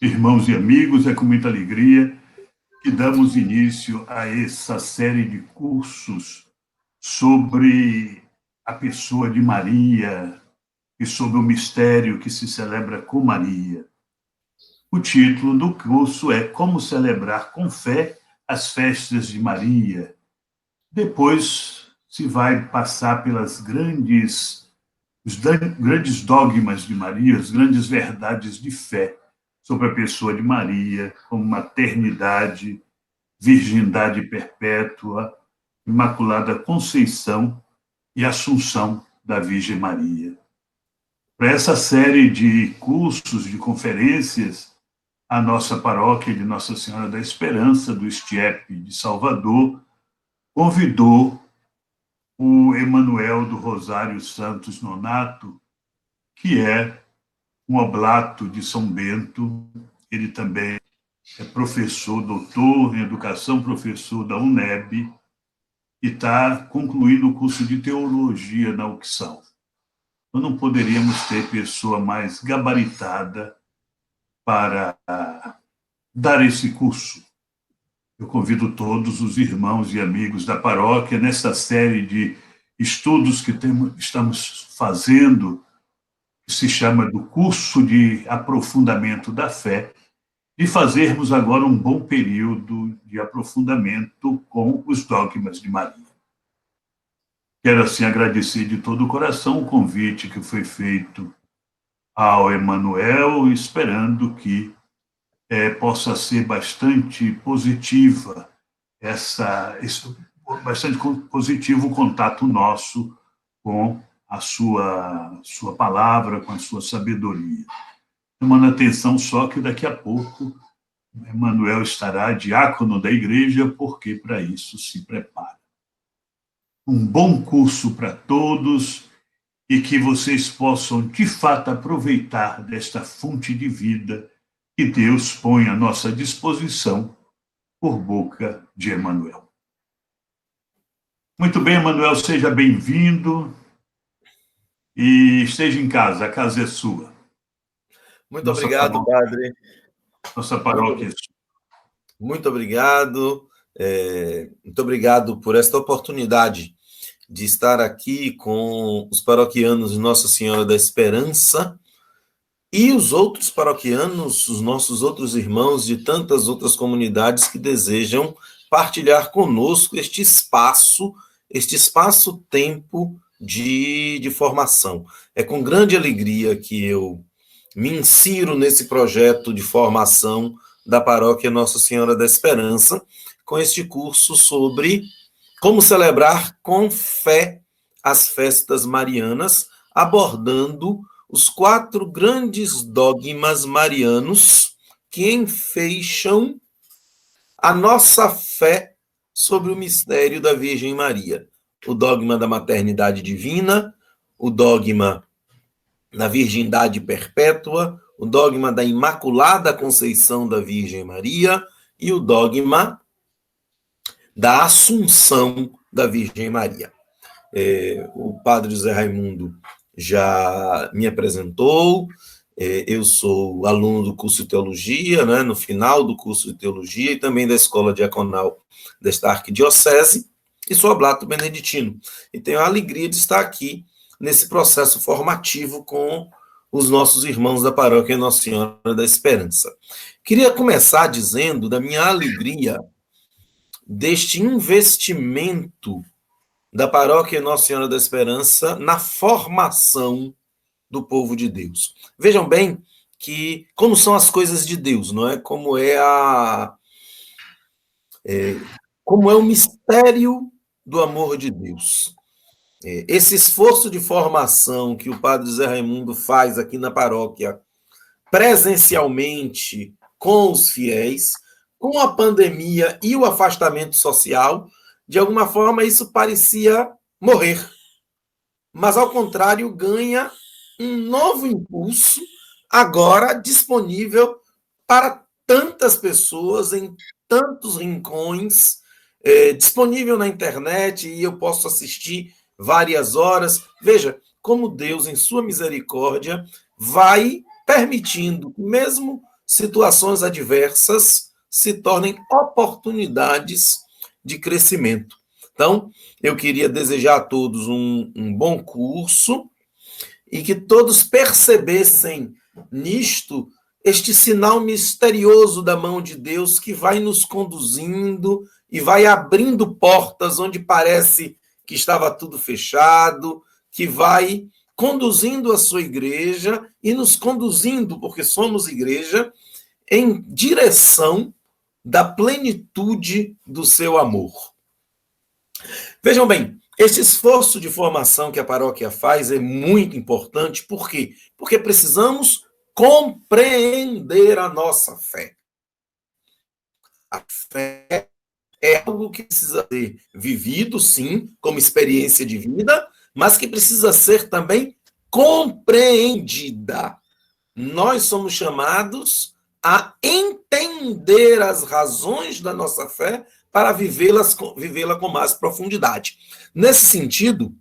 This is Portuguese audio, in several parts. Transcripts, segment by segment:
Irmãos e amigos, é com muita alegria que damos início a essa série de cursos sobre a pessoa de Maria e sobre o mistério que se celebra com Maria. O título do curso é Como celebrar com fé as festas de Maria. Depois se vai passar os grandes dogmas de Maria, as grandes verdades de fé sobre a pessoa de Maria, como maternidade, virgindade perpétua, Imaculada Conceição e Assunção da Virgem Maria. Para essa série de cursos, de conferências, a nossa paróquia de Nossa Senhora da Esperança, do Estiep de Salvador, convidou o Emanuel do Rosário Santos Nonato, que é um oblato de São Bento. Ele também é professor, doutor em educação, professor da UNEB, e está concluindo o curso de teologia na UCSAL. Nós não poderíamos ter pessoa mais gabaritada para dar esse curso. Eu convido todos os irmãos e amigos da paróquia, nessa série de estudos que estamos fazendo, que se chama do curso de aprofundamento da fé, de fazermos agora um bom período de aprofundamento com os dogmas de Maria. Quero, assim, agradecer de todo o coração o convite que foi feito ao Emanuel, esperando que possa ser bastante positiva bastante positivo o contato nosso com a sua palavra, com a sua sabedoria. Chamando a atenção só que daqui a pouco Emanuel estará diácono da igreja, porque para isso se prepara. Um bom curso para todos e que vocês possam, de fato, aproveitar desta fonte de vida que Deus põe à nossa disposição por boca de Emanuel. Muito bem, Emanuel, seja bem-vindo e esteja em casa, a casa é sua. Muito obrigado, padre. Nossa paróquia é sua. Muito obrigado. Muito obrigado por esta oportunidade de estar aqui com os paroquianos de Nossa Senhora da Esperança e os outros paroquianos, os nossos outros irmãos de tantas outras comunidades que desejam partilhar conosco este espaço-tempo de formação. É com grande alegria que eu me insiro nesse projeto de formação da Paróquia Nossa Senhora da Esperança, com este curso sobre como celebrar com fé as festas marianas, abordando os 4 grandes dogmas marianos que enfeixam a nossa fé sobre o mistério da Virgem Maria. O dogma da maternidade divina, o dogma da virgindade perpétua, o dogma da Imaculada Conceição da Virgem Maria e o dogma da Assunção da Virgem Maria. O padre José Raimundo já me apresentou, eu sou aluno do curso de teologia, né, no final do curso de teologia, e também da escola diaconal desta arquidiocese, e sou oblato beneditino. E tenho a alegria de estar aqui nesse processo formativo com os nossos irmãos da paróquia Nossa Senhora da Esperança. Queria começar dizendo da minha alegria deste investimento da paróquia Nossa Senhora da Esperança na formação do povo de Deus. Vejam bem que como são as coisas de Deus, não é? Como é o mistério do amor de Deus. Esse esforço de formação que o padre José Raimundo faz aqui na paróquia, presencialmente com os fiéis, com a pandemia e o afastamento social, de alguma forma isso parecia morrer. Mas, ao contrário, ganha um novo impulso, agora disponível para tantas pessoas, em tantos rincões, disponível na internet, e eu posso assistir várias horas. Veja como Deus, em sua misericórdia, vai permitindo, mesmo situações adversas se tornem oportunidades de crescimento. Então, eu queria desejar a todos um bom curso e que todos percebessem nisto este sinal misterioso da mão de Deus que vai nos conduzindo e vai abrindo portas onde parece que estava tudo fechado, que vai conduzindo a sua igreja e nos conduzindo, porque somos igreja, em direção da plenitude do seu amor. Vejam bem, esse esforço de formação que a paróquia faz é muito importante. Por quê? Porque precisamos compreender a nossa fé. A fé é algo que precisa ser vivido, sim, como experiência de vida, mas que precisa ser também compreendida. Nós somos chamados a entender as razões da nossa fé para vivê-la com mais profundidade. Nesse sentido,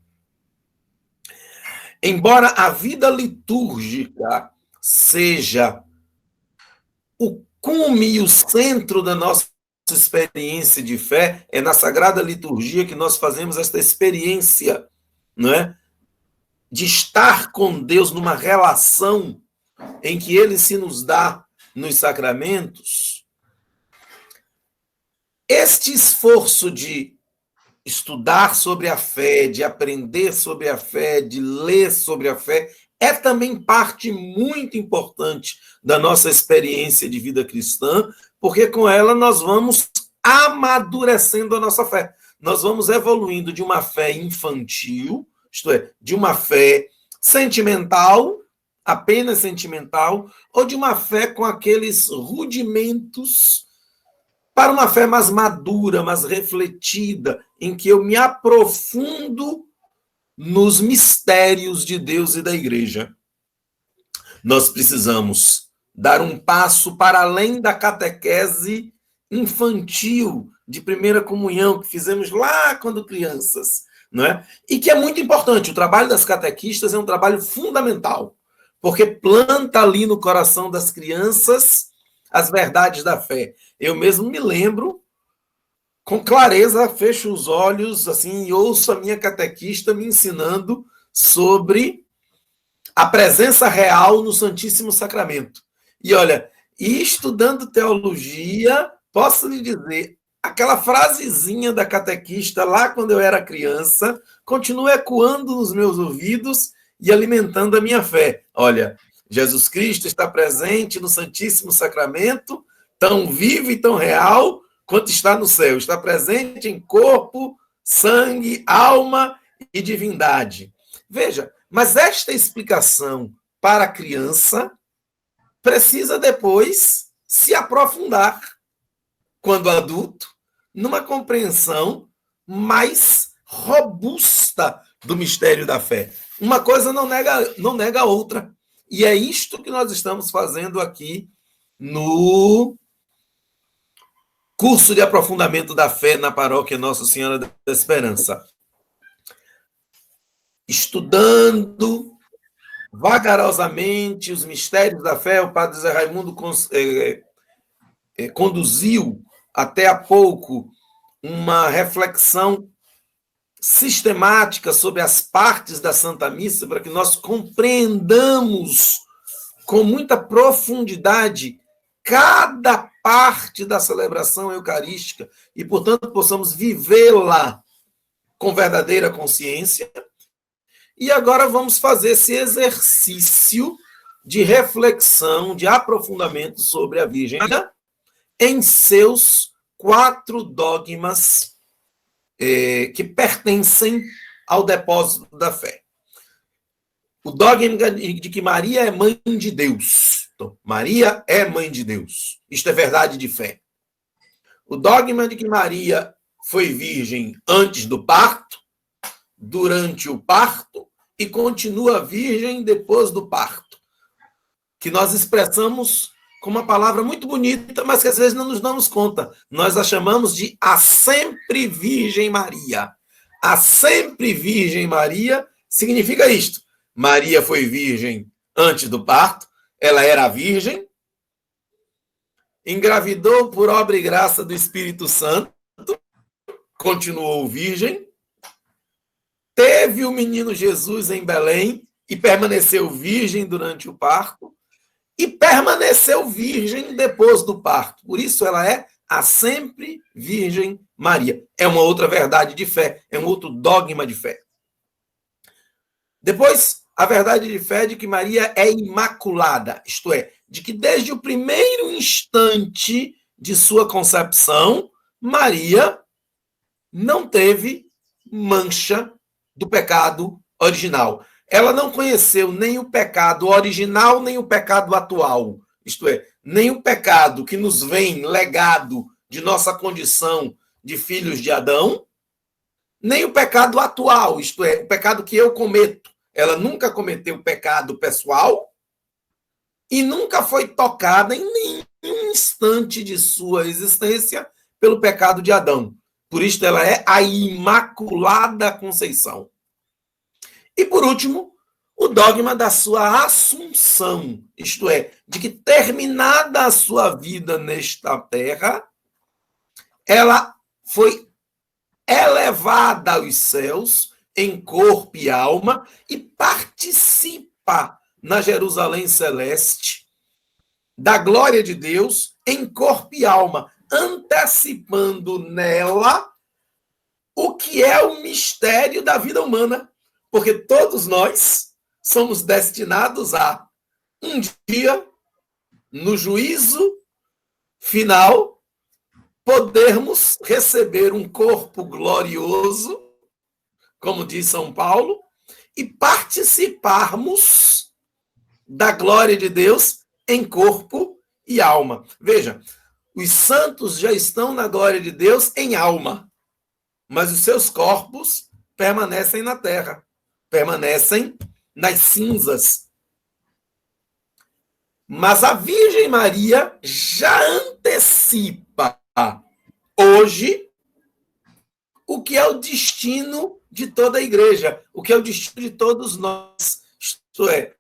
embora a vida litúrgica seja o cume e o centro da nossa experiência de fé, é na Sagrada Liturgia que nós fazemos esta experiência, não é? De estar com Deus numa relação em que Ele se nos dá nos sacramentos. Este esforço de estudar sobre a fé, de aprender sobre a fé, de ler sobre a fé, é também parte muito importante da nossa experiência de vida cristã, porque com ela nós vamos amadurecendo a nossa fé. Nós vamos evoluindo de uma fé infantil, isto é, de uma fé sentimental, apenas sentimental, ou de uma fé com aqueles rudimentos, para uma fé mais madura, mais refletida, em que eu me aprofundo nos mistérios de Deus e da igreja. Nós precisamos dar um passo para além da catequese infantil de primeira comunhão que fizemos lá quando crianças, não é? E que é muito importante. O trabalho das catequistas é um trabalho fundamental, porque planta ali no coração das crianças as verdades da fé. Eu mesmo me lembro, com clareza, fecho os olhos assim e ouço a minha catequista me ensinando sobre a presença real no Santíssimo Sacramento. E olha, estudando teologia, posso lhe dizer, aquela frasezinha da catequista lá quando eu era criança continua ecoando nos meus ouvidos e alimentando a minha fé. Olha, Jesus Cristo está presente no Santíssimo Sacramento, tão vivo e tão real quanto está no céu. Está presente em corpo, sangue, alma e divindade. Veja, mas esta explicação para a criança precisa depois se aprofundar, quando adulto, numa compreensão mais robusta do mistério da fé. Uma coisa não nega a outra. E é isto que nós estamos fazendo aqui no curso de aprofundamento da fé na paróquia Nossa Senhora da Esperança. Estudando vagarosamente os mistérios da fé, o padre Zé Raimundo conduziu até há pouco uma reflexão sistemática sobre as partes da Santa Missa para que nós compreendamos com muita profundidade cada parte da celebração eucarística e, portanto, possamos vivê-la com verdadeira consciência. E agora vamos fazer esse exercício de reflexão, de aprofundamento sobre a Virgem em seus 4 dogmas que pertencem ao depósito da fé. O dogma de que Maria é mãe de Deus. Então, Maria é mãe de Deus. Isto é verdade de fé. O dogma de que Maria foi virgem antes do parto, durante o parto e continua virgem depois do parto. Que nós expressamos com uma palavra muito bonita, mas que às vezes não nos damos conta. Nós a chamamos de a sempre Virgem Maria. A sempre Virgem Maria significa isto. Maria foi virgem antes do parto, ela era virgem, engravidou por obra e graça do Espírito Santo, continuou virgem, teve o menino Jesus em Belém e permaneceu virgem durante o parto, e permaneceu virgem depois do parto. Por isso ela é a sempre Virgem Maria. É uma outra verdade de fé, é um outro dogma de fé. Depois, a verdade de fé é de que Maria é imaculada, isto é, de que desde o primeiro instante de sua concepção, Maria não teve mancha do pecado original. Ela não conheceu nem o pecado original, nem o pecado atual. Isto é, nem o pecado que nos vem legado de nossa condição de filhos de Adão, nem o pecado atual, isto é, o pecado que eu cometo. Ela nunca cometeu pecado pessoal e nunca foi tocada em nenhum instante de sua existência pelo pecado de Adão. Por isso ela é a Imaculada Conceição. E, por último, o dogma da sua assunção, isto é, de que terminada a sua vida nesta terra, ela foi elevada aos céus em corpo e alma e participa na Jerusalém celeste da glória de Deus em corpo e alma, antecipando nela o que é o mistério da vida humana, porque todos nós somos destinados a, um dia, no juízo final, podermos receber um corpo glorioso, como diz São Paulo, e participarmos da glória de Deus em corpo e alma. Veja, os santos já estão na glória de Deus em alma, mas os seus corpos permanecem na terra, permanecem nas cinzas. Mas a Virgem Maria já antecipa hoje o que é o destino de toda a igreja, o que é o destino de todos nós. Isto é,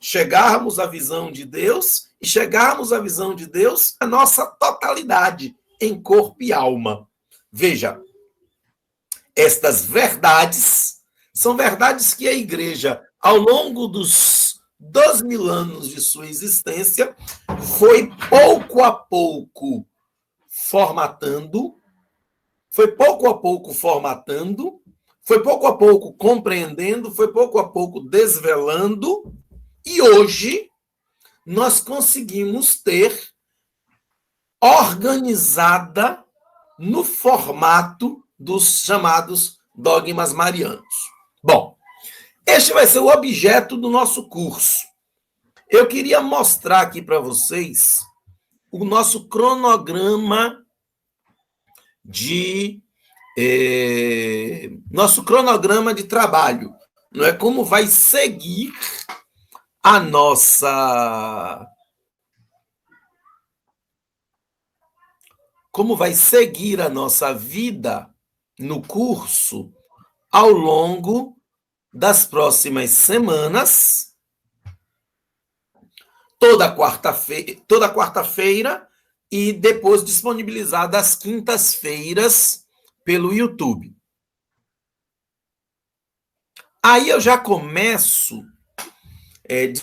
chegarmos à visão de Deus e chegarmos à visão de Deus a nossa totalidade, em corpo e alma. Veja, estas verdades são verdades que a igreja, ao longo dos 2000 anos de sua existência, foi pouco a pouco formatando, foi pouco a pouco compreendendo, foi pouco a pouco desvelando, e hoje nós conseguimos ter organizada no formato dos chamados dogmas marianos. Bom, este vai ser o objeto do nosso curso. Eu queria mostrar aqui para vocês o nosso cronograma de trabalho, não é? Como vai seguir a nossa vida no curso ao longo das próximas semanas, toda quarta-feira e depois disponibilizada às quintas-feiras pelo YouTube. Aí eu já começo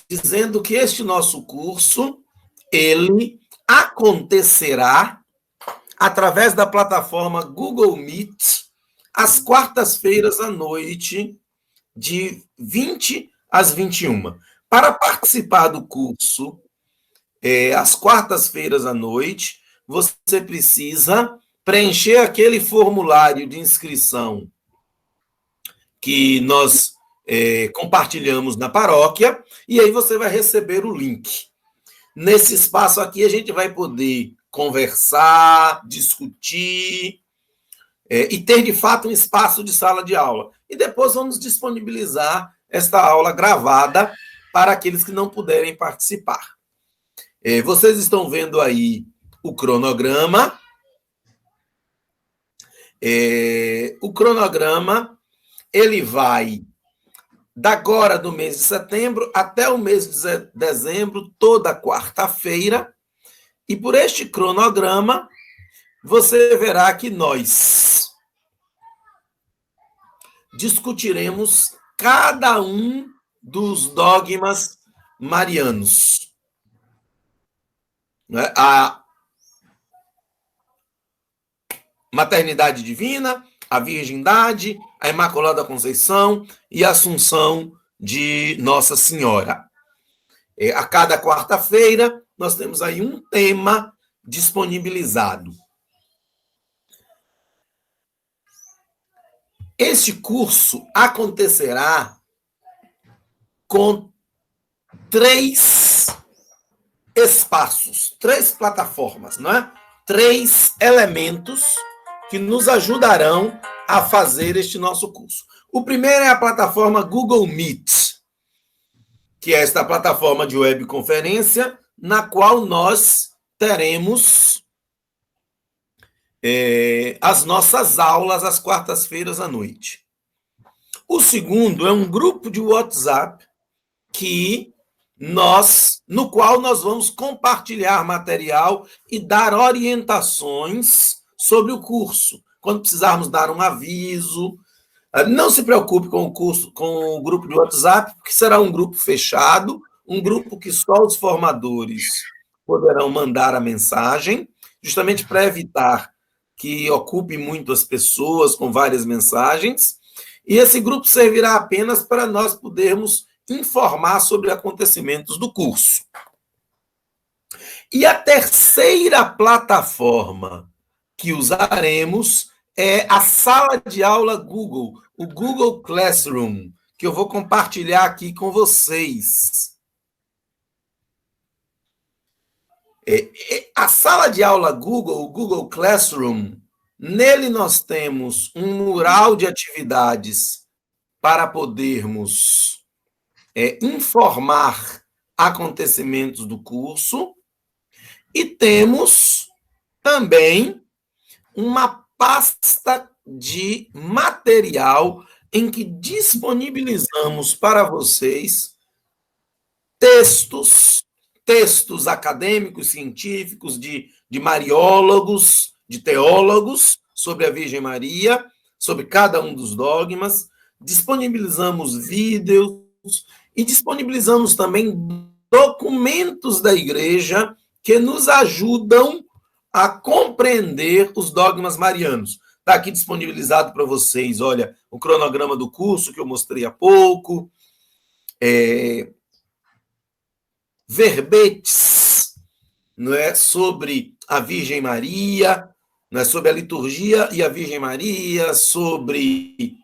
dizendo que este nosso curso, ele acontecerá através da plataforma Google Meet, às quartas-feiras à noite, de 20 às 21. Para participar do curso, às quartas-feiras à noite, você precisa preencher aquele formulário de inscrição que nós compartilhamos na paróquia, e aí você vai receber o link. Nesse espaço aqui, a gente vai poder conversar, discutir, e ter, de fato, um espaço de sala de aula. E depois vamos disponibilizar esta aula gravada para aqueles que não puderem participar. Vocês estão vendo aí o cronograma. O cronograma, ele vai da agora do mês de setembro até o mês de dezembro, toda quarta-feira. E por este cronograma, você verá que nós discutiremos cada um dos dogmas marianos. A maternidade divina, a virgindade, a Imaculada Conceição e a Assunção de Nossa Senhora. A cada quarta-feira, nós temos aí um tema disponibilizado. Este curso acontecerá com 3 espaços, 3 plataformas, não é? 3 elementos que nos ajudarão a fazer este nosso curso. O primeiro é a plataforma Google Meet, que é esta plataforma de webconferência, na qual nós teremos as nossas aulas às quartas-feiras à noite. O segundo é um grupo de WhatsApp no qual nós vamos compartilhar material e dar orientações sobre o curso. Quando precisarmos dar um aviso, não se preocupe com o curso, com o grupo de WhatsApp, porque será um grupo fechado, um grupo que só os formadores poderão mandar a mensagem, justamente para evitar que ocupe muito as pessoas com várias mensagens, e esse grupo servirá apenas para nós podermos informar sobre acontecimentos do curso. E a terceira plataforma que usaremos é a sala de aula Google, o Google Classroom, que eu vou compartilhar aqui com vocês. A sala de aula Google, o Google Classroom, nele nós temos um mural de atividades para podermos informar acontecimentos do curso, e temos também uma pasta de material em que disponibilizamos para vocês textos acadêmicos, científicos, de mariólogos, de teólogos, sobre a Virgem Maria, sobre cada um dos dogmas. Disponibilizamos vídeos e disponibilizamos também documentos da igreja que nos ajudam a compreender os dogmas marianos. Está aqui disponibilizado para vocês, olha, o cronograma do curso que eu mostrei há pouco, verbetes, não é, sobre a Virgem Maria, não é, sobre a liturgia e a Virgem Maria, sobre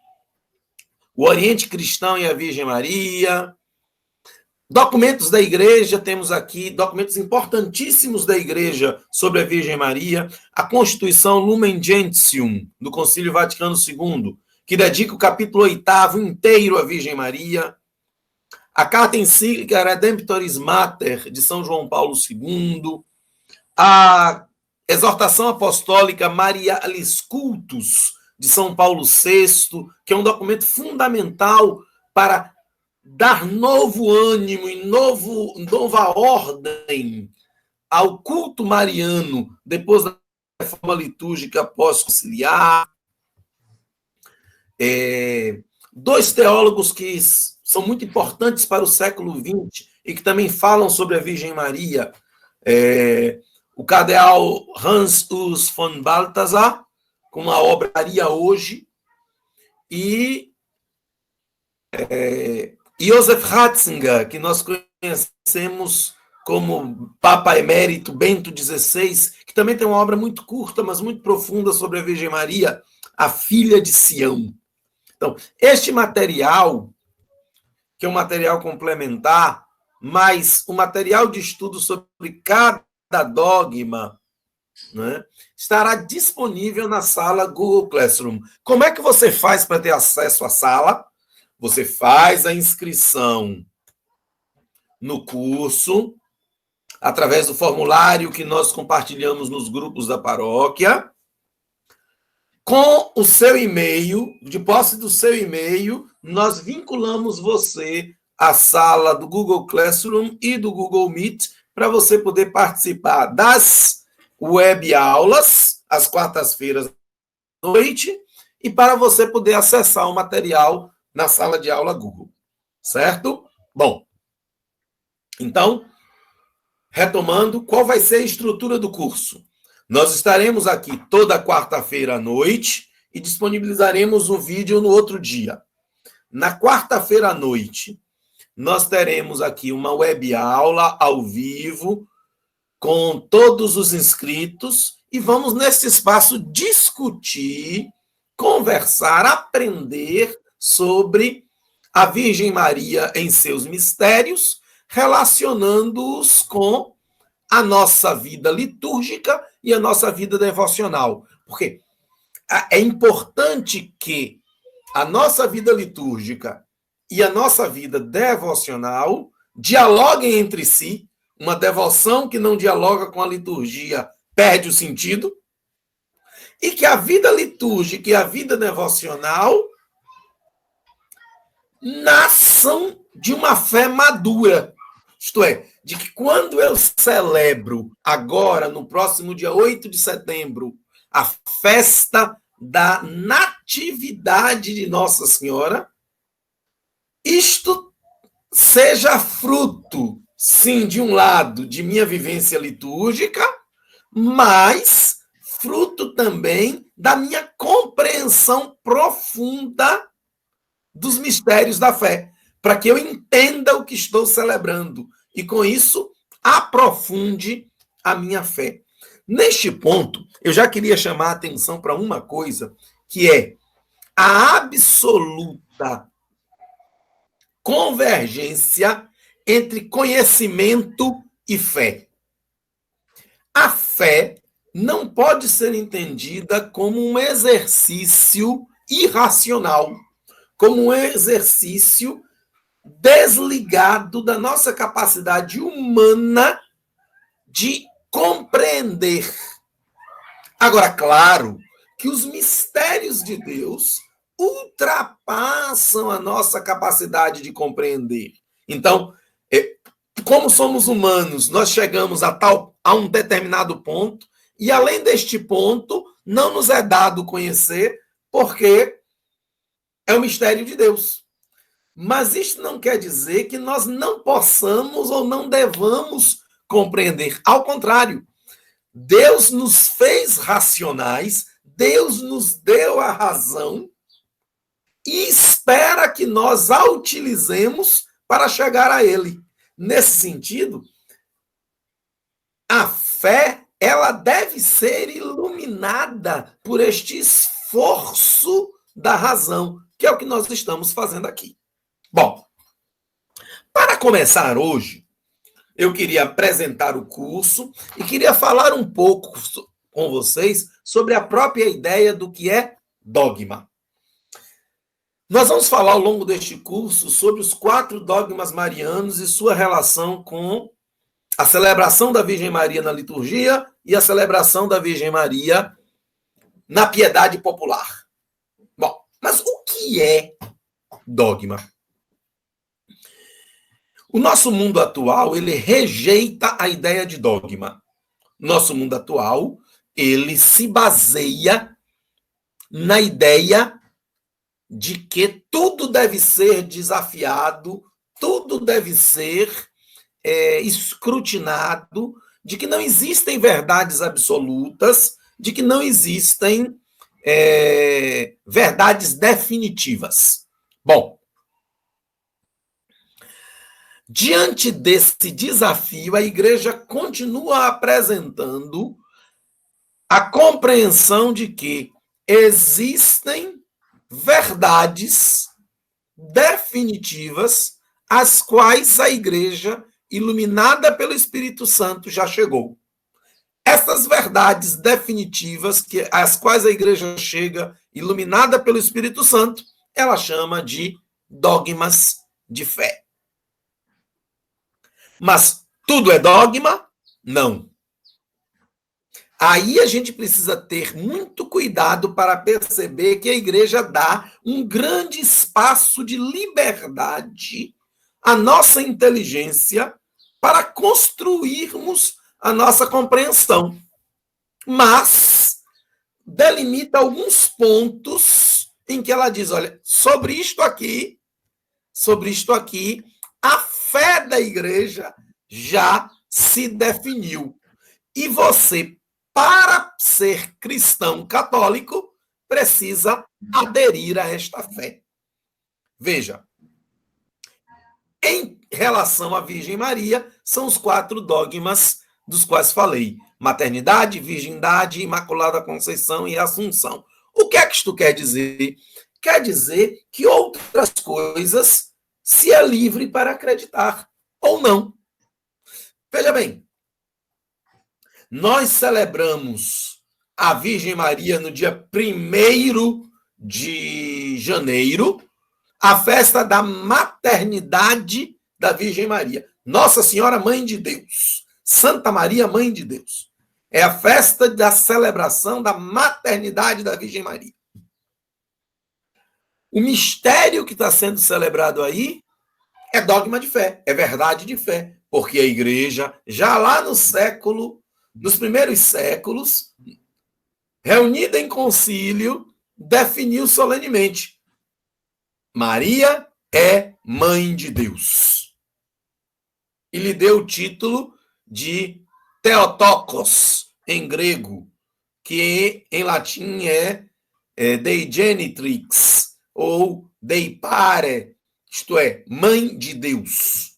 o Oriente Cristão e a Virgem Maria. Documentos da igreja, temos aqui documentos importantíssimos da igreja sobre a Virgem Maria, a Constituição Lumen Gentium, do Concílio Vaticano II, que dedica o capítulo 8º inteiro à Virgem Maria, a carta encíclica Redemptoris Mater, de São João Paulo II, a exortação apostólica Marialis Cultus, de São Paulo VI, que é um documento fundamental para dar novo ânimo e nova ordem ao culto mariano depois da reforma litúrgica pós-conciliar. 2 teólogos que são muito importantes para o século XX e que também falam sobre a Virgem Maria. O cardeal Hans Urs von Balthasar, com a obra Maria Hoje, e Joseph Ratzinger, que nós conhecemos como Papa Emérito Bento XVI, que também tem uma obra muito curta, mas muito profunda sobre a Virgem Maria, a Filha de Sião. Então, este material, que é um material complementar, mas um material de estudo sobre cada dogma, né, estará disponível na sala Google Classroom. Como é que você faz para ter acesso à sala? Você faz a inscrição no curso, através do formulário que nós compartilhamos nos grupos da paróquia, com o seu e-mail, de posse do seu e-mail, nós vinculamos você à sala do Google Classroom e do Google Meet para você poder participar das web aulas, às quartas-feiras à noite, e para você poder acessar o material na sala de aula Google. Certo? Bom, então, retomando, qual vai ser a estrutura do curso? Nós estaremos aqui toda quarta-feira à noite e disponibilizaremos um vídeo no outro dia. Na quarta-feira à noite, nós teremos aqui uma web aula ao vivo com todos os inscritos e vamos, nesse espaço, discutir, conversar, aprender sobre a Virgem Maria em seus mistérios, relacionando-os com a nossa vida litúrgica e a nossa vida devocional. Porque é importante que a nossa vida litúrgica e a nossa vida devocional dialoguem entre si. Uma devoção que não dialoga com a liturgia perde o sentido. E que a vida litúrgica e a vida devocional nasçam de uma fé madura. Isto é, de que quando eu celebro agora, no próximo dia 8 de setembro, a festa da Natividade de Nossa Senhora, isto seja fruto, sim, de um lado, de minha vivência litúrgica, mas fruto também da minha compreensão profunda dos mistérios da fé, para que eu entenda o que estou celebrando e, com isso, aprofunde a minha fé. Neste ponto, eu já queria chamar a atenção para uma coisa, que é a absoluta convergência entre conhecimento e fé. A fé não pode ser entendida como um exercício irracional, como um exercício desligado da nossa capacidade humana de compreender. Agora, claro que os mistérios de Deus ultrapassam a nossa capacidade de compreender. Então, como somos humanos, nós chegamos a um determinado ponto, e além deste ponto, não nos é dado conhecer, porque é o mistério de Deus. Mas isso não quer dizer que nós não possamos ou não devamos compreender. Ao contrário, Deus nos fez racionais, Deus nos deu a razão e espera que nós a utilizemos para chegar a Ele. Nesse sentido, a fé, ela deve ser iluminada por este esforço da razão, que é o que nós estamos fazendo aqui. Bom, para começar hoje, eu queria apresentar o curso e queria falar um pouco com vocês sobre a própria ideia do que é dogma. Nós vamos falar ao longo deste curso sobre os 4 dogmas marianos e sua relação com a celebração da Virgem Maria na liturgia e a celebração da Virgem Maria na piedade popular. Bom, mas o que é dogma? O nosso mundo atual, ele rejeita a ideia de dogma. Nosso mundo atual, ele se baseia na ideia de que tudo deve ser desafiado, tudo deve ser escrutinado, de que não existem verdades absolutas, de que não existem verdades definitivas. Bom, diante desse desafio, a Igreja continua apresentando a compreensão de que existem verdades definitivas às quais a Igreja, iluminada pelo Espírito Santo, já chegou. Essas verdades definitivas às quais a Igreja chega, iluminada pelo Espírito Santo, ela chama de dogmas de fé. Mas tudo é dogma? Não. Aí a gente precisa ter muito cuidado para perceber que a Igreja dá um grande espaço de liberdade à nossa inteligência para construirmos a nossa compreensão. Mas delimita alguns pontos em que ela diz, olha, sobre isto aqui, a fé da igreja já se definiu. E você, para ser cristão católico, precisa aderir a esta fé. Veja, em relação à Virgem Maria, são os 4 dogmas dos quais falei: maternidade, virgindade, Imaculada Conceição e Assunção. O que é que isto quer dizer? Quer dizer que outras coisas se é livre para acreditar ou não. Veja bem, nós celebramos a Virgem Maria no dia 1º de janeiro, a festa da maternidade da Virgem Maria. Nossa Senhora Mãe de Deus. Santa Maria, Mãe de Deus. É a festa da celebração da maternidade da Virgem Maria. O mistério que está sendo celebrado aí é dogma de fé, é verdade de fé, porque a igreja, já lá nos primeiros séculos, reunida em concílio, definiu solenemente: Maria é Mãe de Deus. E lhe deu o título de Theotokos, em grego, que em latim é Dei Genitrix, ou Dei Pare, isto é, Mãe de Deus.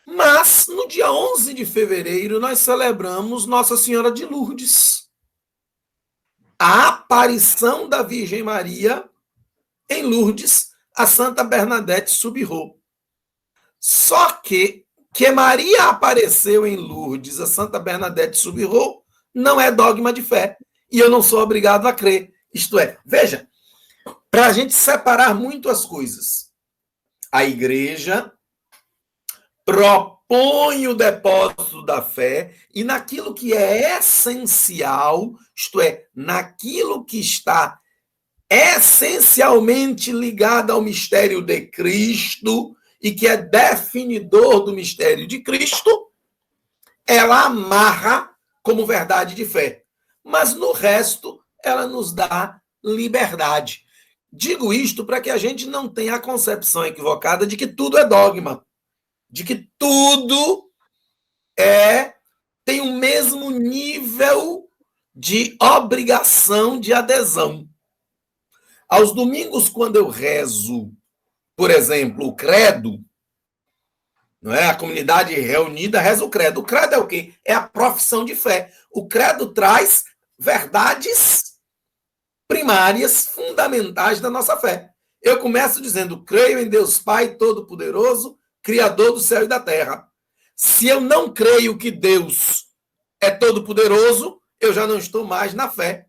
Mas, no dia 11 de fevereiro, nós celebramos Nossa Senhora de Lourdes, a aparição da Virgem Maria em Lourdes, a Santa Bernadette Soubirous. Só que Maria apareceu em Lourdes, a Santa Bernadette Soubirous, não é dogma de fé. E eu não sou obrigado a crer. Isto é, veja, para a gente separar muito as coisas, a igreja propõe o depósito da fé e naquilo que é essencial, isto é, naquilo que está essencialmente ligado ao mistério de Cristo e que é definidor do mistério de Cristo, ela amarra como verdade de fé. Mas no resto, ela nos dá liberdade. Digo isto para que a gente não tenha a concepção equivocada de que tudo é dogma, de que tudo tem o mesmo nível de obrigação de adesão. Aos domingos, quando eu rezo, por exemplo, o credo, não é? A comunidade reunida reza o credo. O credo é o quê? É a profissão de fé. O credo traz verdades primárias, fundamentais da nossa fé. Eu começo dizendo: creio em Deus Pai Todo-Poderoso, Criador do céu e da terra. Se eu não creio que Deus é todo-poderoso, eu já não estou mais na fé.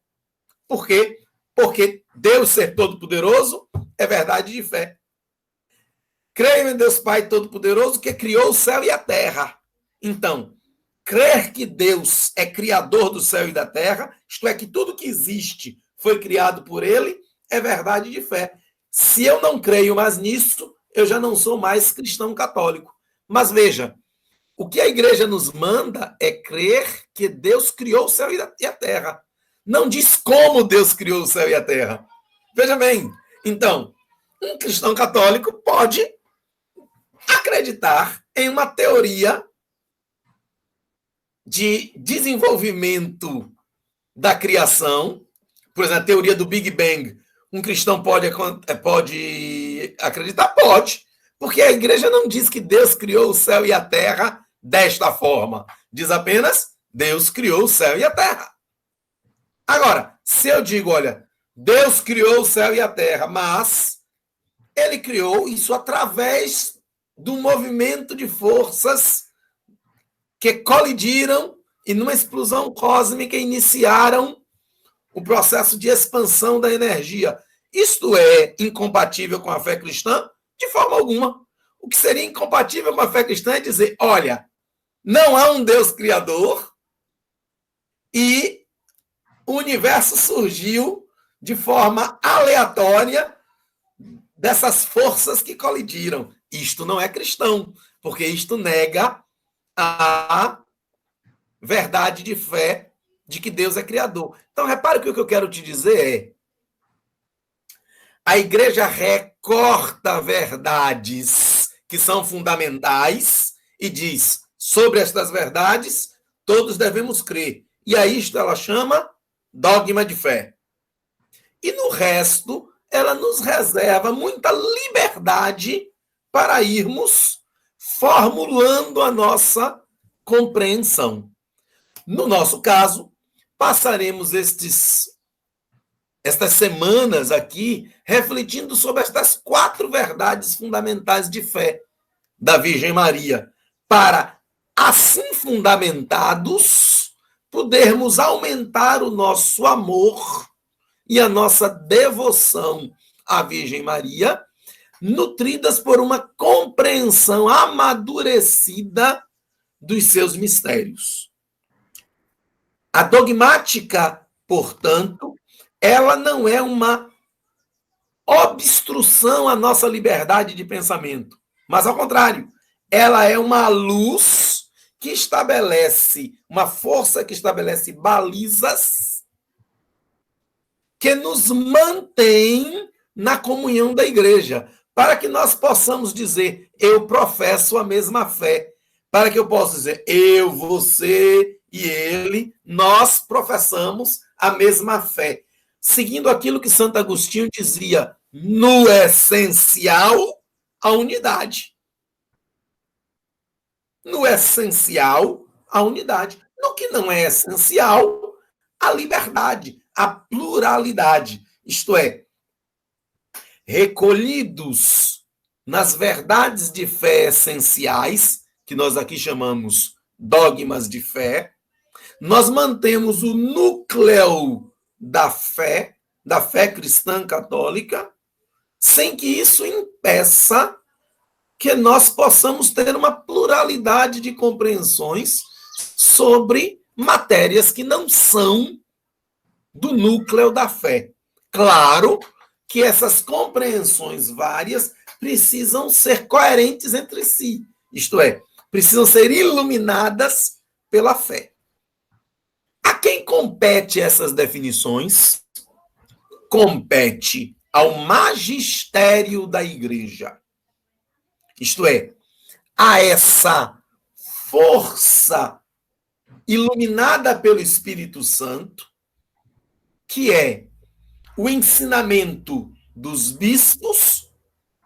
Por quê? Porque Deus ser todo-poderoso é verdade de fé. Creio em Deus Pai Todo-Poderoso, que criou o céu e a terra. Então, crer que Deus é criador do céu e da terra, isto é, que tudo que existe foi criado por ele, é verdade de fé. Se eu não creio mais nisso, eu já não sou mais cristão católico. Mas veja, o que a igreja nos manda é crer que Deus criou o céu e a terra. Não diz como Deus criou o céu e a terra. Veja bem, então, um cristão católico pode acreditar em uma teoria de desenvolvimento da criação, por exemplo, a teoria do Big Bang. Um cristão pode acreditar? Pode, porque a igreja não diz que Deus criou o céu e a terra desta forma. Diz apenas: Deus criou o céu e a terra. Agora, se eu digo, olha, Deus criou o céu e a terra, mas ele criou isso através do movimento de forças que colidiram e numa explosão cósmica iniciaram o processo de expansão da energia. Isto é incompatível com a fé cristã? De forma alguma. O que seria incompatível com a fé cristã é dizer: olha, não há um Deus criador e o universo surgiu de forma aleatória dessas forças que colidiram. Isto não é cristão, porque isto nega a verdade de fé de que Deus é criador. Então, repare que o que eu quero te dizer é: a igreja recorta verdades que são fundamentais e diz, sobre estas verdades, todos devemos crer. E a isto ela chama dogma de fé. E no resto, ela nos reserva muita liberdade para irmos formulando a nossa compreensão. No nosso caso, passaremos estas semanas aqui refletindo sobre estas 4 verdades fundamentais de fé da Virgem Maria, para, assim fundamentados, podermos aumentar o nosso amor e a nossa devoção à Virgem Maria, nutridas por uma compreensão amadurecida dos seus mistérios. A dogmática, portanto, ela não é uma obstrução à nossa liberdade de pensamento, mas, ao contrário, ela é uma luz que estabelece, uma força que estabelece balizas que nos mantém na comunhão da igreja, para que nós possamos dizer, eu professo a mesma fé, para que eu possa dizer, eu, você e ele, nós professamos a mesma fé, seguindo aquilo que Santo Agostinho dizia, no essencial, a unidade. No essencial, a unidade. No que não é essencial, a liberdade, a pluralidade. Isto é, recolhidos nas verdades de fé essenciais, que nós aqui chamamos dogmas de fé, nós mantemos o núcleo da fé cristã católica, sem que isso impeça que nós possamos ter uma pluralidade de compreensões sobre matérias que não são do núcleo da fé. Claro que essas compreensões várias precisam ser coerentes entre si, isto é, precisam ser iluminadas pela fé. A quem compete essas definições? Compete ao magistério da igreja. Isto é, a essa força iluminada pelo Espírito Santo, que é o ensinamento dos bispos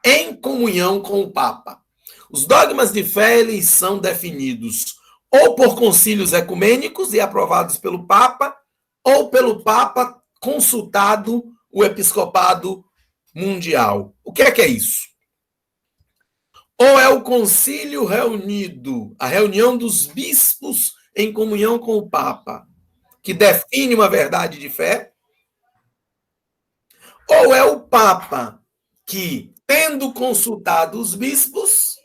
em comunhão com o Papa. Os dogmas de fé, eles são definidos ou por concílios ecumênicos e aprovados pelo Papa, ou pelo Papa consultado o episcopado mundial. O que é isso? Ou é o concílio reunido, a reunião dos bispos em comunhão com o Papa, que define uma verdade de fé, ou é o Papa que, tendo consultado os bispos,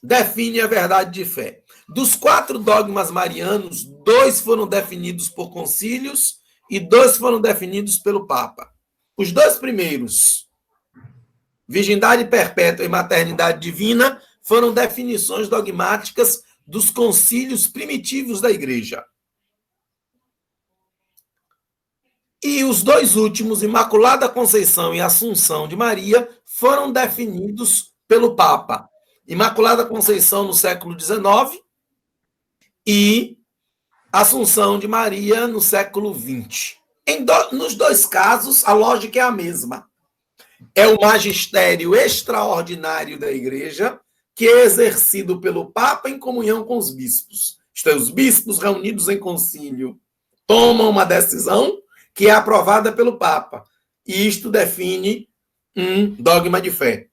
define a verdade de fé. Dos 4 dogmas marianos, 2 foram definidos por concílios e 2 foram definidos pelo Papa. Os 2 primeiros, virgindade perpétua e maternidade divina, foram definições dogmáticas dos concílios primitivos da Igreja. E os 2 últimos, Imaculada Conceição e Assunção de Maria, foram definidos pelo Papa. Imaculada Conceição no século XIX e Assunção de Maria no século XX. Nos 2 casos, a lógica é a mesma. É o magistério extraordinário da Igreja, que é exercido pelo Papa em comunhão com os bispos. Isto é, os bispos reunidos em concílio tomam uma decisão que é aprovada pelo Papa. E isto define um dogma de fé.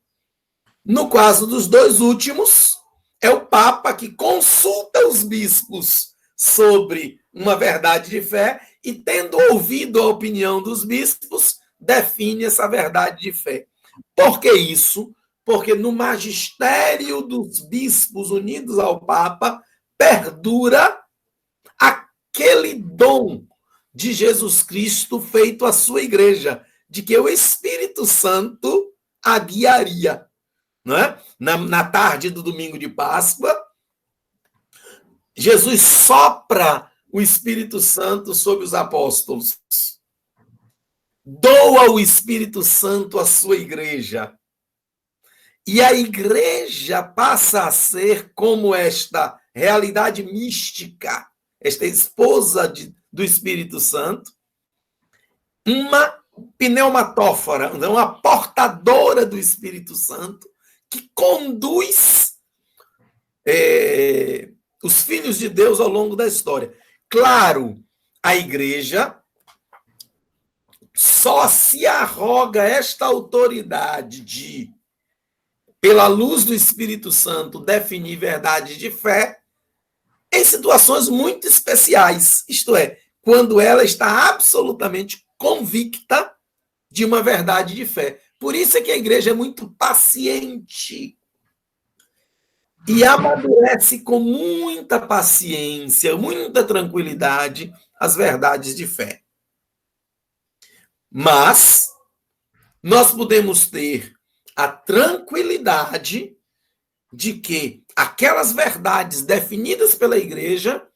No caso dos 2 últimos, é o Papa que consulta os bispos sobre uma verdade de fé e, tendo ouvido a opinião dos bispos, define essa verdade de fé. Por que isso? Porque no magistério dos bispos unidos ao Papa perdura aquele dom de Jesus Cristo feito à sua igreja, de que o Espírito Santo a guiaria. não é? Na tarde do domingo de Páscoa, Jesus sopra o Espírito Santo sobre os apóstolos. Doa o Espírito Santo à sua igreja. E a igreja passa a ser como esta realidade mística, esta esposa do Espírito Santo, uma pneumatófora, uma portadora do Espírito Santo, que conduz os filhos de Deus ao longo da história. Claro, a igreja só se arroga esta autoridade de, pela luz do Espírito Santo, definir verdades de fé em situações muito especiais, isto é, quando ela está absolutamente convicta de uma verdade de fé. Por isso é que a igreja é muito paciente e amadurece com muita paciência, muita tranquilidade as verdades de fé. Mas nós podemos ter a tranquilidade de que aquelas verdades definidas pela igreja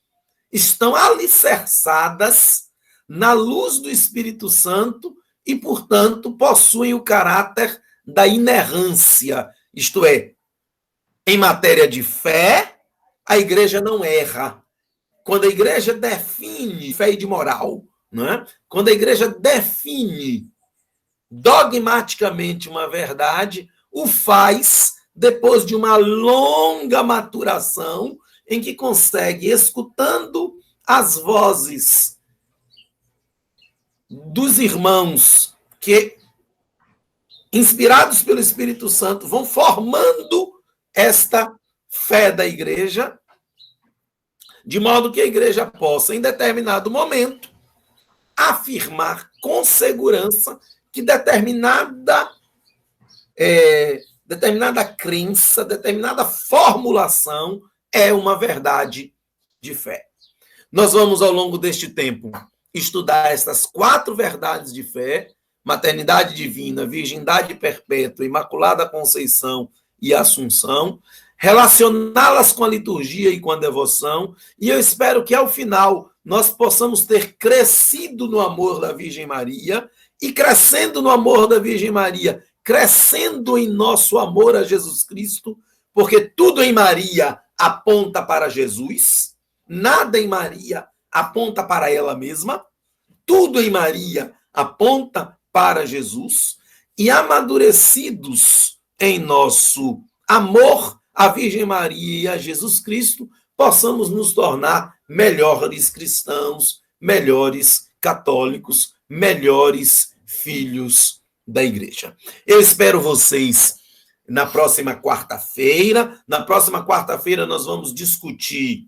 estão alicerçadas na luz do Espírito Santo e, portanto, possuem o caráter da inerrância. Isto é, em matéria de fé, a igreja não erra. Quando a igreja define fé e de moral, não é? Quando a igreja define dogmaticamente uma verdade, o faz depois de uma longa maturação em que consegue, escutando as vozes dos irmãos que, inspirados pelo Espírito Santo, vão formando esta fé da igreja, de modo que a igreja possa, em determinado momento, afirmar com segurança que determinada crença, determinada formulação é uma verdade de fé. Nós vamos, ao longo deste tempo, estudar estas 4 verdades de fé: maternidade divina, virgindade perpétua, imaculada conceição e assunção, relacioná-las com a liturgia e com a devoção, e eu espero que, ao final, nós possamos ter crescido no amor da Virgem Maria, e crescendo no amor da Virgem Maria, crescendo em nosso amor a Jesus Cristo, porque tudo em Maria aponta para Jesus, nada em Maria aponta para ela mesma, tudo em Maria aponta para Jesus, e amadurecidos em nosso amor à Virgem Maria e a Jesus Cristo, possamos nos tornar melhores cristãos, melhores católicos, melhores filhos da igreja. Eu espero vocês na próxima quarta-feira. Na próxima quarta-feira nós vamos discutir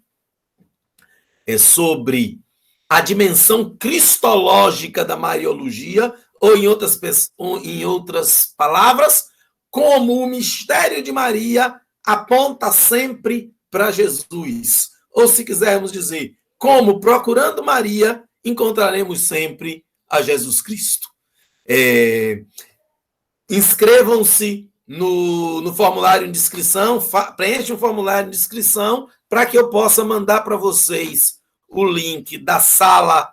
sobre a dimensão cristológica da Mariologia, ou em outras palavras, como o mistério de Maria aponta sempre para Jesus. Ou, se quisermos dizer, como, procurando Maria, encontraremos sempre a Jesus Cristo. Inscrevam-se no formulário de inscrição, preenchem o formulário de inscrição para que eu possa mandar para vocês o link da sala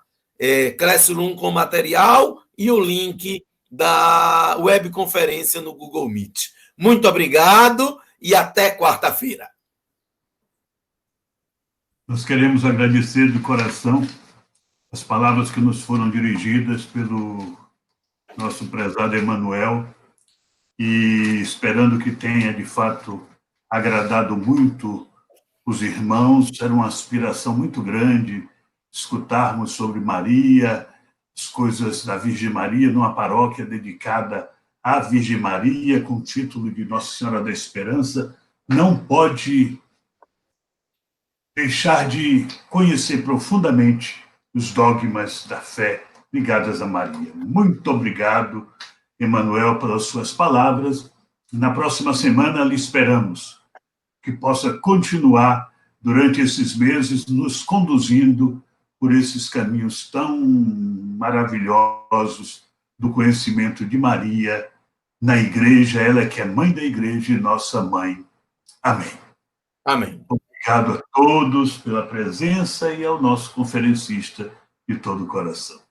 Classroom com material e o link da webconferência no Google Meet. Muito obrigado e até quarta-feira. Nós queremos agradecer de coração as palavras que nos foram dirigidas pelo nosso prezado Emanuel, e esperando que tenha, de fato, agradado muito os irmãos. Era uma aspiração muito grande escutarmos sobre Maria, as coisas da Virgem Maria, numa paróquia dedicada à Virgem Maria, com o título de Nossa Senhora da Esperança. Não pode deixar de conhecer profundamente os dogmas da fé ligadas a Maria. Muito obrigado, Emanuel, pelas suas palavras. Na próxima semana lhe esperamos que possa continuar durante esses meses nos conduzindo por esses caminhos tão maravilhosos do conhecimento de Maria na igreja, ela que é mãe da igreja e nossa mãe. Amém. Amém. Obrigado a todos pela presença e ao nosso conferencista de todo o coração.